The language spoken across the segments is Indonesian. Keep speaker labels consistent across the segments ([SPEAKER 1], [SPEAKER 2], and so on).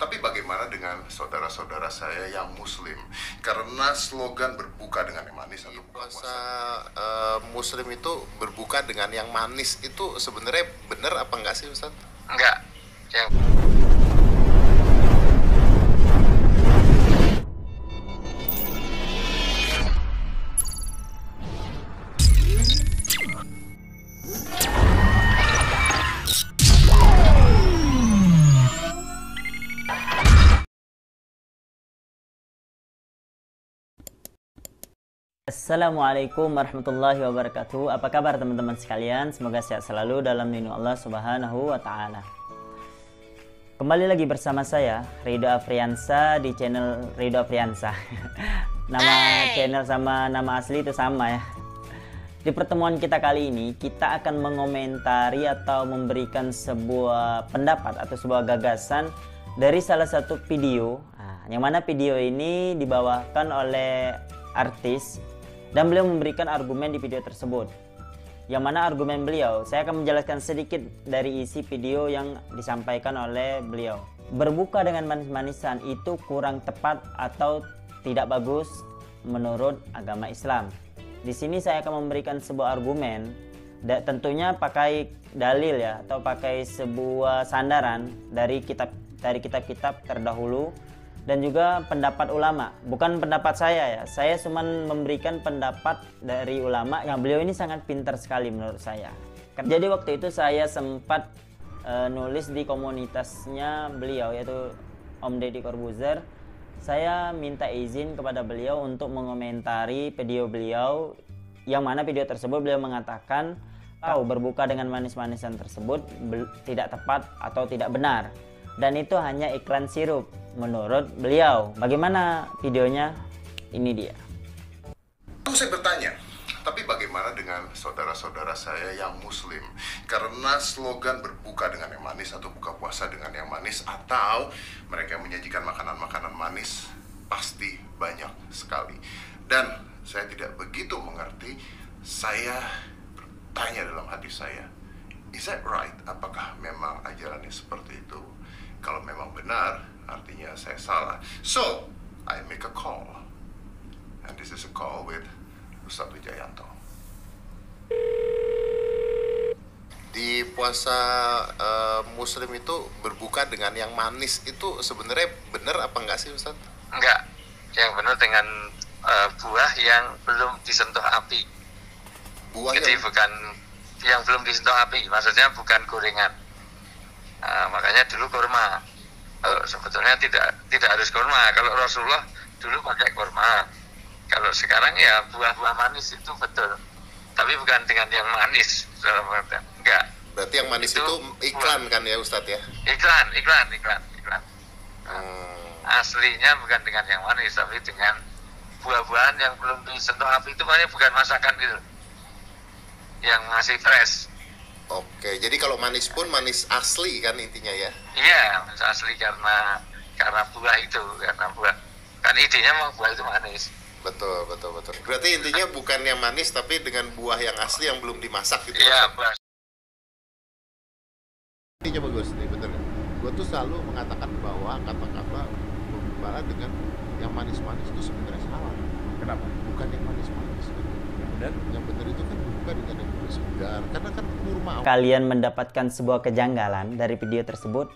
[SPEAKER 1] Tapi bagaimana dengan saudara-saudara saya yang muslim? Karena slogan berbuka dengan yang manis atau buka puasa
[SPEAKER 2] Muslim itu berbuka dengan yang manis itu sebenarnya benar apa enggak sih, Ustaz?
[SPEAKER 3] Enggak. Yang
[SPEAKER 4] Assalamualaikum warahmatullahi wabarakatuh. Apa kabar teman-teman sekalian? Semoga sehat selalu dalam lindung Allah Subhanahu wa taala. Kembali lagi bersama saya Ridho Afriansa di channel Ridho Afriansa. Nama channel sama nama asli itu sama ya. Di pertemuan kita kali ini kita akan mengomentari atau memberikan sebuah pendapat atau sebuah gagasan dari salah satu video. Yang mana video ini dibawakan oleh artis dan beliau memberikan argumen di video tersebut. Yang mana argumen beliau, saya akan menjelaskan sedikit dari isi video yang disampaikan oleh beliau. Berbuka dengan manis-manisan itu kurang tepat atau tidak bagus menurut agama Islam. Di sini saya akan memberikan sebuah argumen, tentunya pakai dalil ya, atau pakai sebuah sandaran dari kitab-kitab terdahulu dan juga pendapat ulama, bukan pendapat saya ya. Saya cuma memberikan pendapat dari ulama yang beliau ini sangat pintar sekali menurut saya. Jadi waktu itu saya sempat nulis di komunitasnya beliau, yaitu Om Deddy Corbuzier. Saya minta izin kepada beliau untuk mengomentari video beliau, yang mana video tersebut beliau mengatakan berbuka dengan manis-manisan tersebut tidak tepat atau tidak benar, dan itu hanya iklan sirup menurut beliau. Bagaimana videonya? Ini dia.
[SPEAKER 1] Saya bertanya, tapi bagaimana dengan saudara-saudara saya yang muslim? Karena slogan berbuka dengan yang manis atau buka puasa dengan yang manis, atau mereka menyajikan makanan-makanan manis, pasti banyak sekali. Dan saya tidak begitu mengerti. Saya bertanya dalam hati saya, is that right? Apakah memang ajarannya seperti itu? Kalau memang benar, artinya saya salah. So, I make a call. And this is a call with Ustadz Wijayanto.
[SPEAKER 2] Di puasa Muslim itu berbuka dengan yang manis itu sebenarnya benar apa enggak sih, Ustaz?
[SPEAKER 3] enggak. Yang benar dengan buah yang belum disentuh api.
[SPEAKER 2] Buah
[SPEAKER 3] Jadi bukan yang belum disentuh api, maksudnya bukan gorengan. Makanya dulu kurma. Sebetulnya tidak harus kurma. Kalau Rasulullah dulu pakai kurma. Kalau sekarang ya buah-buah manis itu betul. Tapi bukan dengan yang manis. Enggak.
[SPEAKER 2] Berarti yang manis itu iklan kan ya, Ustadz ya?
[SPEAKER 3] Iklan. Aslinya bukan dengan yang manis, tapi dengan buah-buahan yang belum disentuh api. Itu makanya bukan masakan gitu, yang masih fresh.
[SPEAKER 2] Oke, jadi kalau manis pun manis asli kan intinya ya?
[SPEAKER 3] Iya, manis asli karena buah itu, karena buah. Kan idenya mau buah itu manis.
[SPEAKER 2] Betul. Berarti intinya bukan yang manis tapi dengan buah yang asli yang belum dimasak gitu.
[SPEAKER 3] Iya, buah.
[SPEAKER 2] Ini coba gue sendiri, bener. Gue tuh selalu mengatakan bahwa kata-kata berbicara dengan yang manis-manis itu sebenarnya salah.
[SPEAKER 5] Kenapa?
[SPEAKER 2] Bukan yang manis-manis. Yang benar itu kan bukan dengan yang segar, karena kan kurma.
[SPEAKER 4] Kalian mendapatkan sebuah kejanggalan dari video tersebut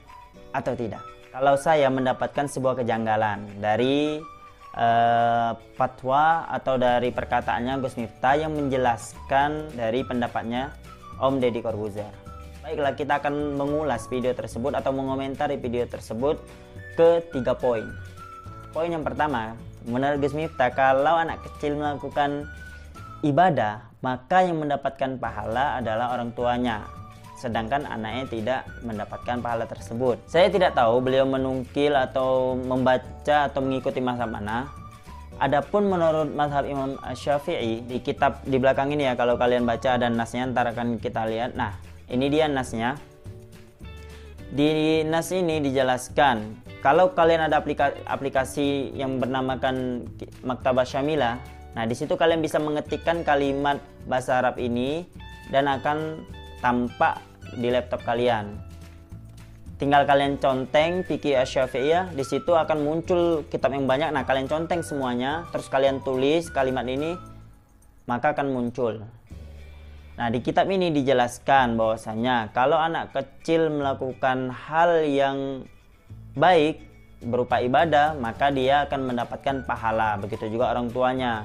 [SPEAKER 4] atau tidak? Kalau saya mendapatkan sebuah kejanggalan dari fatwa atau dari perkataannya Gus Miftah yang menjelaskan dari pendapatnya Om Deddy Corbuzier. Baiklah, kita akan mengulas video tersebut atau mengomentari video tersebut ke 3 poin. Poin yang pertama, menurut Gus Miftah, kalau anak kecil melakukan ibadah, maka yang mendapatkan pahala adalah orang tuanya, sedangkan anaknya tidak mendapatkan pahala tersebut. Saya tidak tahu beliau menukil atau membaca atau mengikuti mazhab mana. Adapun menurut mazhab Imam Syafi'i, di kitab di belakang ini ya, kalau kalian baca ada nasnya, ntar akan kita lihat. Nah, ini dia nasnya. Di nas ini dijelaskan, kalau kalian ada aplikasi yang bernamakan Maktabah Syamilah, nah di situ kalian bisa mengetikkan kalimat bahasa Arab ini dan akan tampak di laptop kalian. tinggal kalian conteng Fiqih Asy-Syafi'iyah, di situ akan muncul kitab yang banyak. Nah, kalian conteng semuanya, terus kalian tulis kalimat ini, maka akan muncul. Nah, di kitab ini dijelaskan bahwasanya kalau anak kecil melakukan hal yang baik berupa ibadah, maka dia akan mendapatkan pahala. Begitu juga orang tuanya.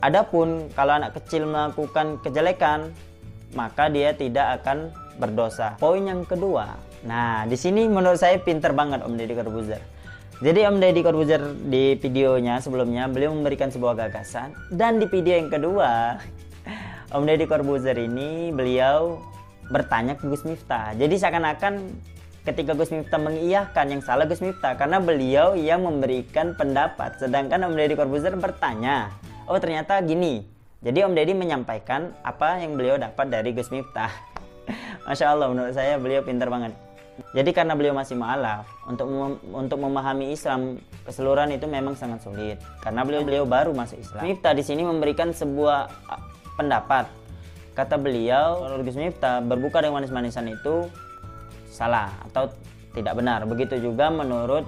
[SPEAKER 4] Adapun kalau anak kecil melakukan kejelekan, maka dia tidak akan berdosa. Poin yang kedua. Nah, di sini menurut saya pinter banget Om Deddy Corbuzier. Jadi Om Deddy Corbuzier di videonya sebelumnya beliau memberikan sebuah gagasan, dan di video yang kedua Om Deddy Corbuzier ini beliau bertanya ke Gus Miftah. Jadi seakan-akan ketika Gus Miftah mengiyakan, yang salah Gus Miftah karena beliau yang memberikan pendapat, sedangkan Om Deddy Corbuzier bertanya. Oh, ternyata gini. Jadi Om Deddy menyampaikan apa yang beliau dapat dari Gus Miftah. Masya Allah, menurut saya beliau pintar banget. Jadi karena beliau masih mu'alaf, untuk memahami Islam keseluruhan itu memang sangat sulit. Karena beliau baru masuk Islam. Miftah di sini memberikan sebuah pendapat. Kata beliau, menurut Gus Miftah, berbuka dengan manis-manisan itu salah atau tidak benar. Begitu juga menurut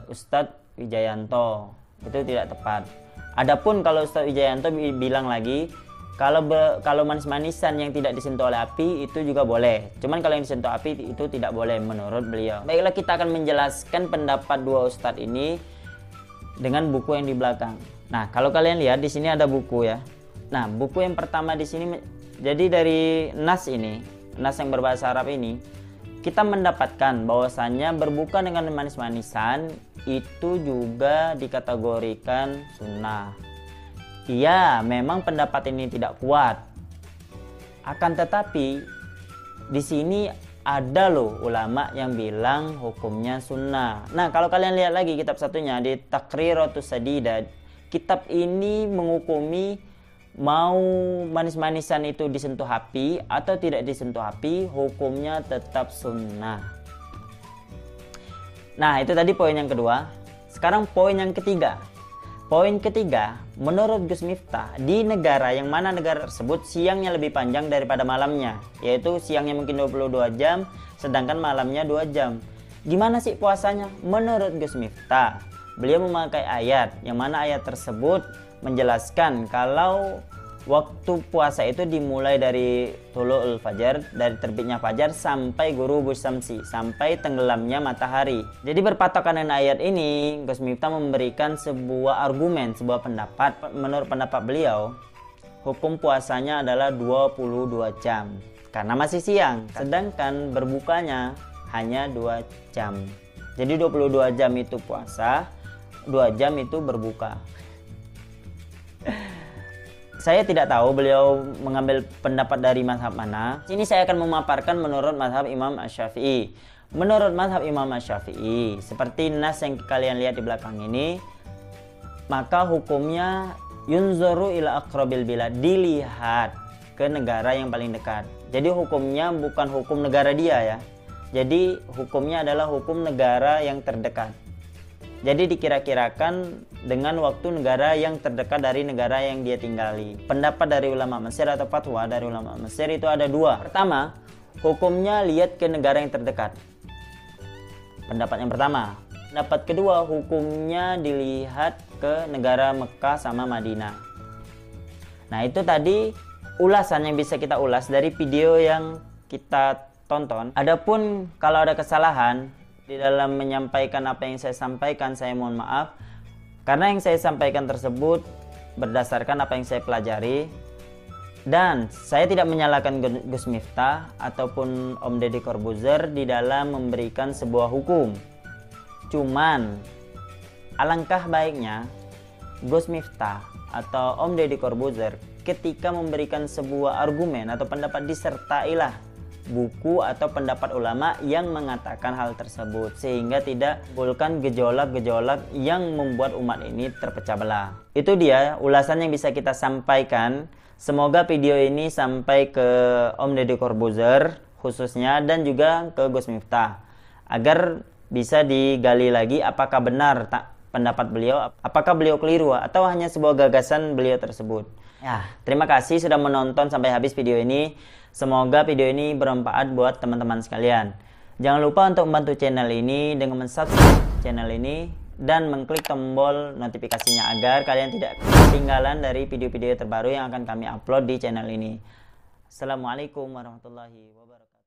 [SPEAKER 4] Ustadz Wijayanto, itu tidak tepat. Adapun kalau Ustadz Wijayanto bilang lagi, kalau manis-manisan yang tidak disentuh oleh api itu juga boleh. Cuman kalau yang disentuh api itu tidak boleh menurut beliau. Baiklah, kita akan menjelaskan pendapat dua ustadz ini dengan buku yang di belakang. Nah, kalau kalian lihat di sini ada buku ya. Nah, buku yang pertama di sini, jadi dari nas ini, nas yang berbahasa Arab ini, kita mendapatkan bahwasannya berbuka dengan manis-manisan itu juga dikategorikan sunnah. Iya, memang pendapat ini tidak kuat. Akan tetapi di sini ada loh ulama yang bilang hukumnya sunnah. Nah, kalau kalian lihat lagi kitab satunya di Taqriratus Sadidah, kitab ini menghukumi mau manis-manisan itu disentuh api atau tidak disentuh api, hukumnya tetap sunnah. Nah, itu tadi poin yang kedua. Sekarang poin yang ketiga. Poin ketiga, menurut Gus Miftah, di negara yang mana negara tersebut siangnya lebih panjang daripada malamnya, yaitu siangnya mungkin 22 jam, sedangkan malamnya 2 jam. Gimana sih puasanya? Menurut Gus Miftah, beliau memakai ayat, yang mana ayat tersebut menjelaskan kalau waktu puasa itu dimulai dari tulu'ul fajar, dari terbitnya fajar sampai ghurubus syamsi, sampai tenggelamnya matahari. Jadi berpatokan dengan ayat ini, Gus Miftah memberikan sebuah argumen, sebuah pendapat. Menurut pendapat beliau, hukum puasanya adalah 22 jam karena masih siang, sedangkan berbukanya hanya 2 jam. Jadi 22 jam itu puasa, 2 jam itu berbuka. Saya tidak tahu beliau mengambil pendapat dari mazhab mana. Sini saya akan memaparkan menurut mazhab Imam Asy-Syafi'i. Menurut mazhab Imam Asy-Syafi'i, seperti nas yang kalian lihat di belakang ini, maka hukumnya yunzuru ila aqrabil bilad, dilihat ke negara yang paling dekat. Jadi hukumnya bukan hukum negara dia ya. Jadi hukumnya adalah hukum negara yang terdekat. Jadi dikira-kirakan dengan waktu negara yang terdekat dari negara yang dia tinggali. Pendapat dari ulama Mesir atau fatwa dari ulama Mesir itu ada dua. Pertama, hukumnya lihat ke negara yang terdekat. Pendapat yang pertama. Pendapat kedua, hukumnya dilihat ke negara Mekah sama Madinah. Nah, itu tadi ulasan yang bisa kita ulas dari video yang kita tonton. Adapun kalau ada kesalahan di dalam menyampaikan apa yang saya sampaikan, saya mohon maaf. Karena yang saya sampaikan tersebut berdasarkan apa yang saya pelajari. Dan saya tidak menyalahkan Gus Miftah ataupun Om Deddy Corbuzier di dalam memberikan sebuah hukum. Cuman alangkah baiknya Gus Miftah atau Om Deddy Corbuzier ketika memberikan sebuah argumen atau pendapat, disertailah buku atau pendapat ulama yang mengatakan hal tersebut, sehingga tidak menimbulkan gejolak-gejolak yang membuat umat ini terpecah belah. Itu dia ulasan yang bisa kita sampaikan. Semoga video ini sampai ke Om Deddy Corbuzier khususnya dan juga ke Gus Miftah, agar bisa digali lagi apakah benar pendapat beliau, apakah beliau keliru atau hanya sebuah gagasan beliau tersebut. Ya, terima kasih sudah menonton sampai habis video ini. Semoga video ini bermanfaat buat teman-teman sekalian. Jangan lupa untuk membantu channel ini dengan subscribe channel ini dan mengklik tombol notifikasinya agar kalian tidak ketinggalan dari video-video terbaru yang akan kami upload di channel ini. Assalamualaikum warahmatullahi wabarakatuh.